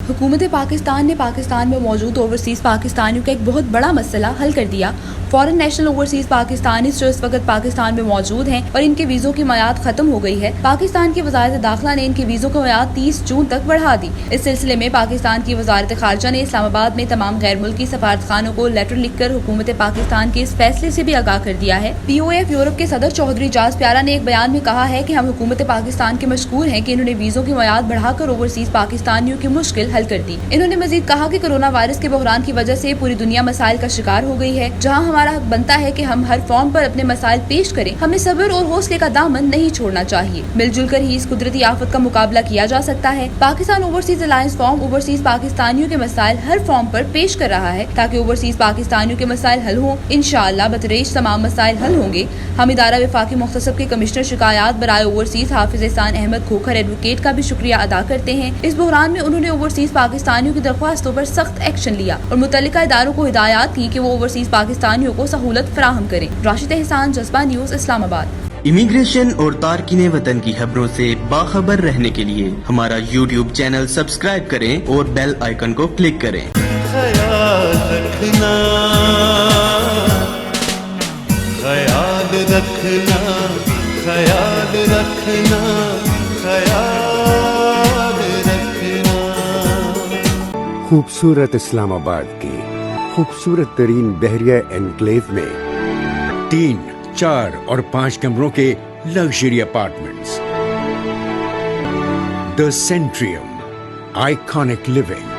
हुकूमत पाकिस्तान ने पाकिस्तान में मौजूद ओवरसीज़ पाकिस्तानियों का एक बहुत बड़ा मसला हल कर दिया। फॉरेन नेशनल ओवरसीज़ पाकिस्तानी जो इस वक्त पाकिस्तान में मौजूद हैं और इनके वीज़ों की मियाद ख़त्म हो गई है, पाकिस्तान की वज़ारत दाखिला ने इनके वीज़ों की मियाद 30 जून तक बढ़ा दी। इस सिलसिले में पाकिस्तान की वज़ारत ख़ारजा ने इस्लामाबाद में तमाम गैर मुल्की सफारतखानों को लेटर लिखकर हुकूमत पाकिस्तान के इस फैसले से भी आगाह कर दिया है। POF यूरोप के सदर चौधरी जाज प्यारा ने एक बयान में कहा है कि हम हुकूमत पाकिस्तान के मशकूर हैं कि इन्होंने वीज़ों की मियाद बढ़ाकर ओवरसीज़ पाकिस्तानियों की मुश्किल हल कर दी। इन्होंने मजीद कहा कि कोरोना वायरस के बहरान की वजह से पूरी दुनिया मसाइल का शिकार हो गई है। जहाँ हमारा हक बनता है कि हम हर फॉर्म पर अपने मसाइल पेश करें, हमें सब्र और हौसले का दामन नहीं छोड़ना चाहिए। मिलजुल कर ही इस कुदरती आफत का मुकाबला किया जा सकता है। Pakistan overseas alliance form overseas पाकिस्तानियों के मसाइल हर फॉर्म पर पेश कर रहा है ताकि ओवरसीज पाकिस्तानियों के मसाइल हल हों। इंशाअल्लाह बतरेश तमाम मसाइल हल होंगे। हम इदारा वफाकी मुख्तसब के कमिश्नर शिकायत बराए ओवरसीज हाफिज एहसान अहमद खोखर एडवोकेट का भी शुक्रिया अदा करते हैं। इस बहरान में उन्होंने ओवरसीज पाकिस्तानियों की दरख्वास्तों पर सख्त एक्शन लिया और मुतल्लिका इदारों को हिदायत की कि वो ओवरसीज पाकिस्तानियों को सहूलत फराहम करें। राशिद एहसान, जज्बा न्यूज़, इस्लामाबाद। इमिग्रेशन और तारकीने वतन की खबरों से बाखबर रहने के लिए हमारा YouTube चैनल सब्सक्राइब करें और बेल आइकन को क्लिक करें। ख्याल रखना, ख्याल रखना, ख्याल रखना, ख्याल रखना। खूबसूरत इस्लामाबाद की खूबसूरत तरीन बहरिया एनक्लेव में 3, 4 और 5 कमरों के luxury apartments. The Centrium, iconic living.